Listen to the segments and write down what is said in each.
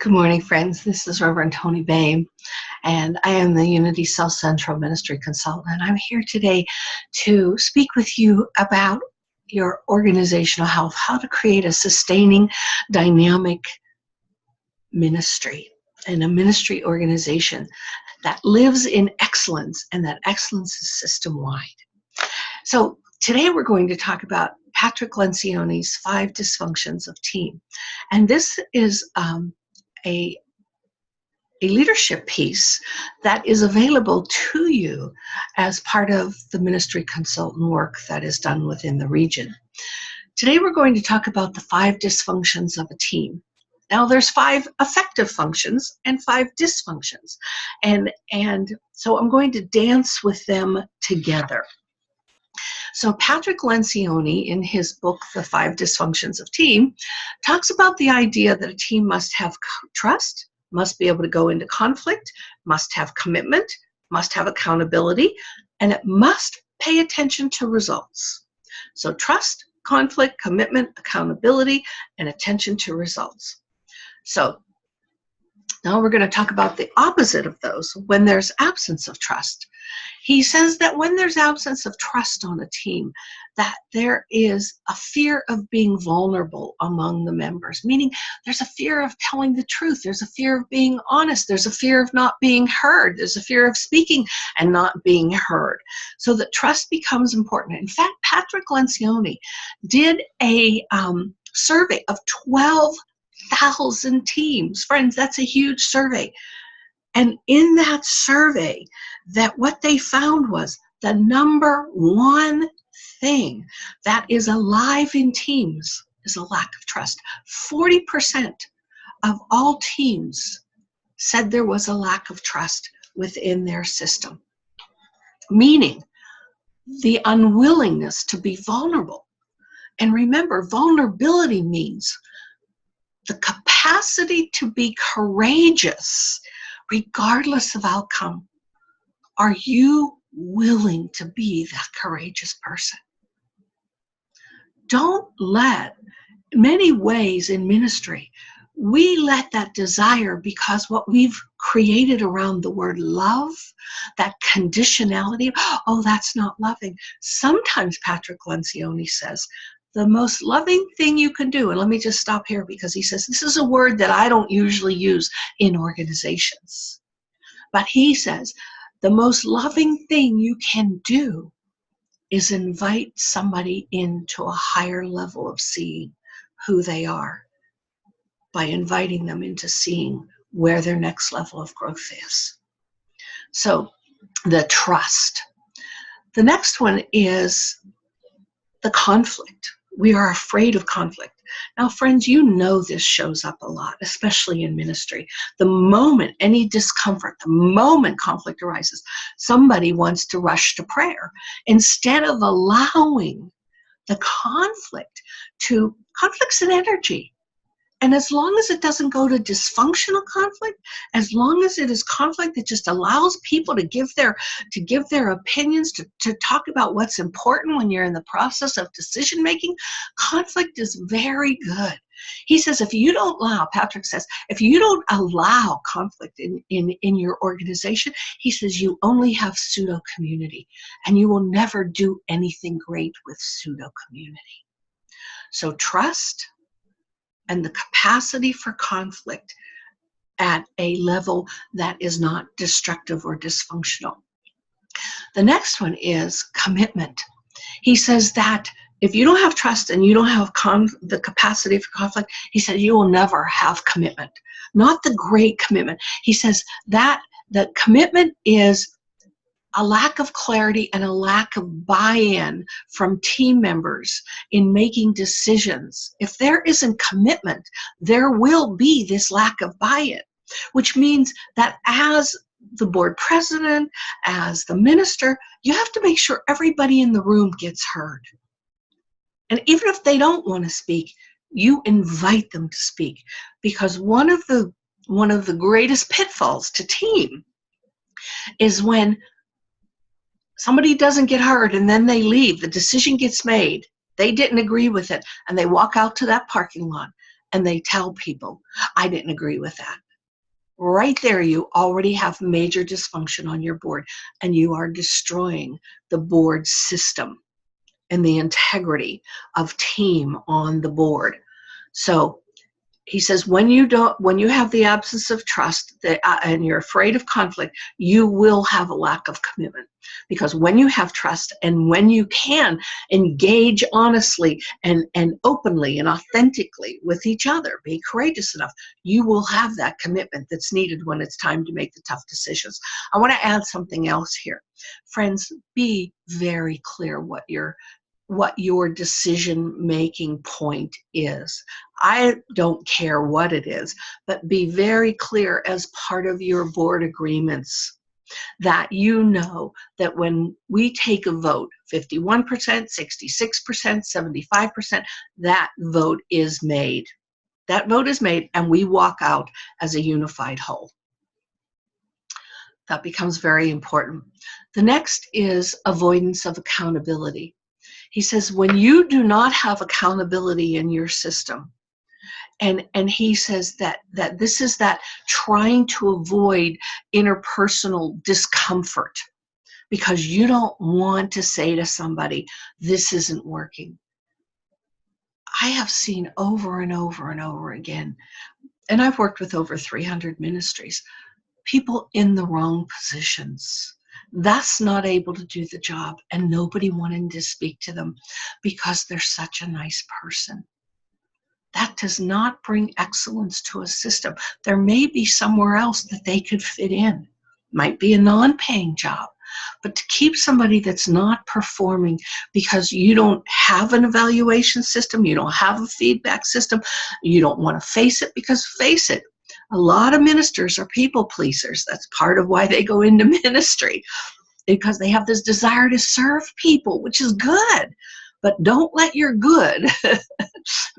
Good morning, friends. This is Reverend Tony Boehm, and I am the Unity South Central Ministry Consultant. I'm here today to speak with you about your organizational health, how to create a sustaining, dynamic ministry and a ministry organization that lives in excellence, and that excellence is system-wide. So today we're going to talk about Patrick Lencioni's 5 Dysfunctions of Team. And this is a leadership piece that is available to you as part of the ministry consultant work that is done within the region. Today we're going to talk about the 5 dysfunctions of a team. Now there's 5 effective functions and 5 dysfunctions. And so I'm going to dance with them together. So Patrick Lencioni, in his book, The 5 Dysfunctions of Team, talks about the idea that a team must have trust, must be able to go into conflict, must have commitment, must have accountability, and it must pay attention to results. So trust, conflict, commitment, accountability, and attention to results. So now we're going to talk about the opposite of those, when there's absence of trust. He says that when there's absence of trust on a team, that there is a fear of being vulnerable among the members, meaning there's a fear of telling the truth, there's a fear of being honest, there's a fear of not being heard, there's a fear of speaking and not being heard. So that trust becomes important. In fact, Patrick Lencioni did a survey of 12,000 teams. Friends, that's a huge survey. And in that survey, that what they found was the number one thing that is alive in teams is a lack of trust. 40% of all teams said there was a lack of trust within their system, meaning the unwillingness to be vulnerable. And remember, vulnerability means the capacity to be courageous regardless of outcome. Are you willing to be that courageous person? Don't let, many ways in ministry, we let that desire, because what we've created around the word love, that conditionality, oh, that's not loving. Sometimes Patrick Lencioni says, the most loving thing you can do, and let me just stop here because he says, this is a word that I don't usually use in organizations. But he says, the most loving thing you can do is invite somebody into a higher level of seeing who they are by inviting them into seeing where their next level of growth is. So the trust. The next one is the conflict. We are afraid of conflict. Now, friends, you know this shows up a lot, especially in ministry. The moment any discomfort, the moment conflict arises, somebody wants to rush to prayer instead of allowing the conflict's an energy. And as long as it doesn't go to dysfunctional conflict, as long as it is conflict that just allows people to give their opinions, to talk about what's important when you're in the process of decision making, conflict is very good. He says, if you don't allow, Patrick says, if you don't allow conflict in your organization, he says you only have pseudo community, and you will never do anything great with pseudo community. So trust and the capacity for conflict at a level that is not destructive or dysfunctional. The next one is commitment. He says that if you don't have trust and you don't have the capacity for conflict, he said you will never have commitment. Not the great commitment. He says that the commitment is a lack of clarity and a lack of buy-in from team members in making decisions. If there isn't commitment, there will be this lack of buy-in, which means that as the board president, as the minister, you have to make sure everybody in the room gets heard. And even if they don't want to speak, you invite them to speak, because one of the greatest pitfalls to team is when somebody doesn't get heard and then they leave, the decision gets made, they didn't agree with it, and they walk out to that parking lot and they tell people, I didn't agree with that. Right there, you already have major dysfunction on your board, and you are destroying the board system and the integrity of team on the board. So he says, when you have the absence of trust and you're afraid of conflict, you will have a lack of commitment. Because when you have trust and when you can engage honestly and openly and authentically with each other, be courageous enough, you will have that commitment that's needed when it's time to make the tough decisions. I want to add something else here. Friends, be very clear what your decision-making point is. I don't care what it is, but be very clear as part of your board agreements that you know that when we take a vote, 51%, 66%, 75%, that vote is made. That vote is made, and we walk out as a unified whole. That becomes very important. The next is avoidance of accountability. He says, when you do not have accountability in your system, and he says that this is that trying to avoid interpersonal discomfort because you don't want to say to somebody, this isn't working. I have seen over and over and over again, and I've worked with over 300 ministries, people in the wrong positions, thus not able to do the job, and nobody wanting to speak to them because they're such a nice person. That does not bring excellence to a system. There may be somewhere else that they could fit in. Might be a non-paying job. But to keep somebody that's not performing because you don't have an evaluation system, you don't have a feedback system, you don't want to face it, because face it, a lot of ministers are people pleasers. That's part of why they go into ministry, because they have this desire to serve people, which is good. But don't let your good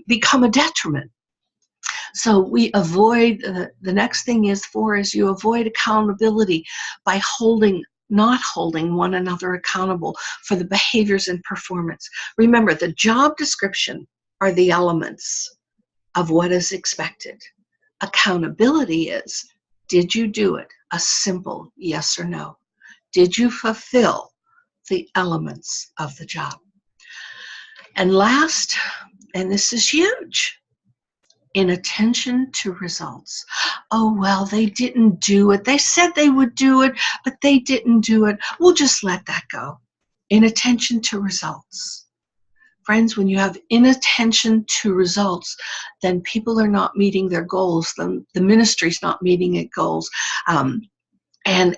become a detriment. So we avoid, the next thing is you avoid accountability by not holding one another accountable for the behaviors and performance. Remember, the job description are the elements of what is expected. Accountability is, did you do it? A simple yes or no. Did you fulfill the elements of the job? And last, and this is huge, inattention to results. Oh, well, they didn't do it. They said they would do it, but they didn't do it. We'll just let that go. Inattention to results. Friends, when you have inattention to results, then people are not meeting their goals. Then the ministry's not meeting its goals. And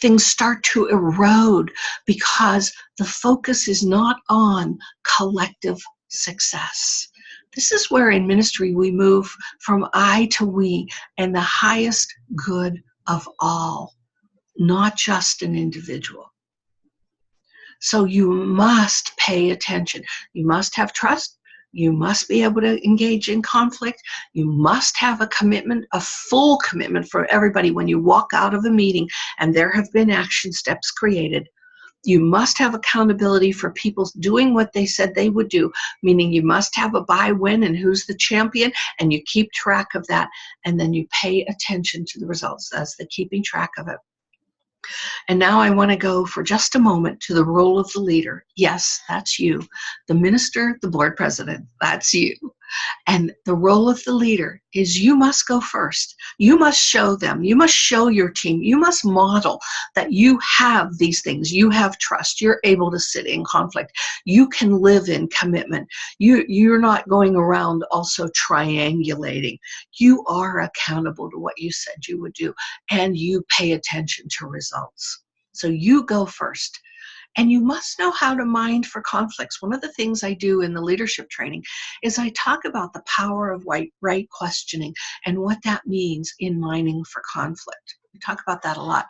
things start to erode because the focus is not on collective success. This is where in ministry we move from I to we and the highest good of all, not just an individual. So you must pay attention. You must have trust. You must be able to engage in conflict. You must have a commitment, a full commitment for everybody when you walk out of a meeting and there have been action steps created. You must have accountability for people doing what they said they would do, meaning you must have a buy, win, and who's the champion, and you keep track of that, and then you pay attention to the results. That's the keeping track of it. And now I want to go for just a moment to the role of the leader. Yes, that's you. The minister, the board president, that's you. And the role of the leader is you must go first. You must show them. You must show your team. You must model that you have these things. You have trust. You're able to sit in conflict. You can live in commitment. You're not going around also triangulating. You are accountable to what you said you would do, and you pay attention to results. So you go first. And you must know how to mind for conflicts. One of the things I do in the leadership training is I talk about the power of right questioning and what that means in mining for conflict. We talk about that a lot.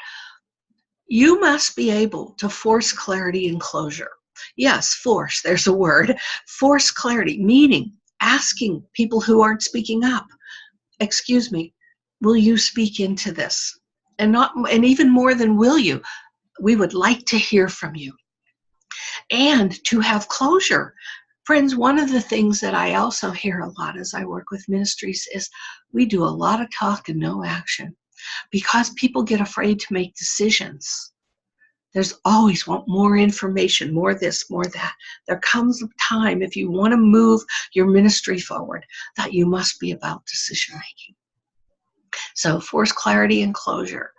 You must be able to force clarity and closure. Yes, force, there's a word. Force clarity, meaning asking people who aren't speaking up, excuse me, will you speak into this? And even more than will you, we would like to hear from you. And to have closure. Friends, one of the things that I also hear a lot as I work with ministries is we do a lot of talk and no action because people get afraid to make decisions. There's always more information, more this, more that. There comes a time, if you want to move your ministry forward, that you must be about decision making. So force clarity and closure.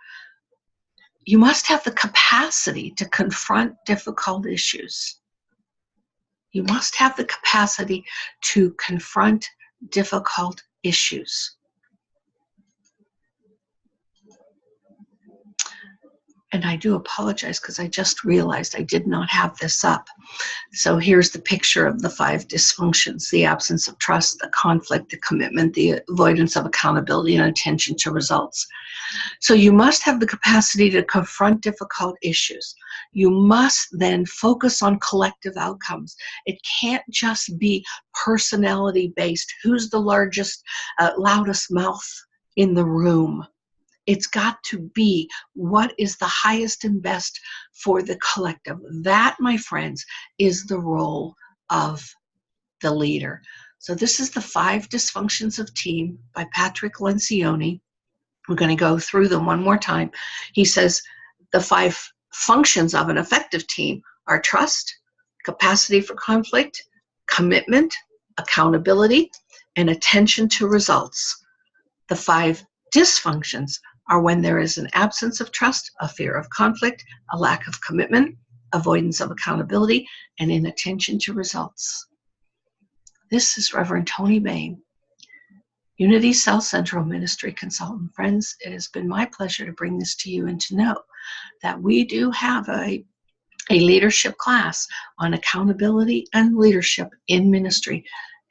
You must have the capacity to confront difficult issues. You must have the capacity to confront difficult issues. And I do apologize because I just realized I did not have this up. So here's the picture of the 5 dysfunctions: the absence of trust, the conflict, the commitment, the avoidance of accountability, and attention to results. So you must have the capacity to confront difficult issues. You must then focus on collective outcomes. It can't just be personality-based. Who's the largest, loudest mouth in the room? It's got to be what is the highest and best for the collective. That, my friends, is the role of the leader. So this is the 5 Dysfunctions of Team by Patrick Lencioni. We're going to go through them one more time. He says the 5 functions of an effective team are trust, capacity for conflict, commitment, accountability, and attention to results. The 5 dysfunctions are when there is an absence of trust, a fear of conflict, a lack of commitment, avoidance of accountability, and inattention to results. This is Reverend Tony Boehm, Unity South Central Ministry Consultant. Friends, it has been my pleasure to bring this to you and to know that we do have a leadership class on accountability and leadership in ministry.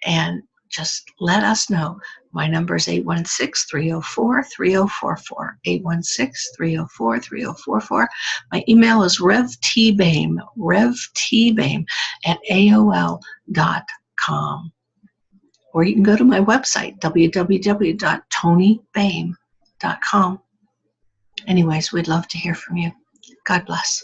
And just let us know. My number is 816-304-3044, 816-304-3044. My email is revtboehm, @aol.com. Or you can go to my website, www.tonyboehm.com. Anyways, we'd love to hear from you. God bless.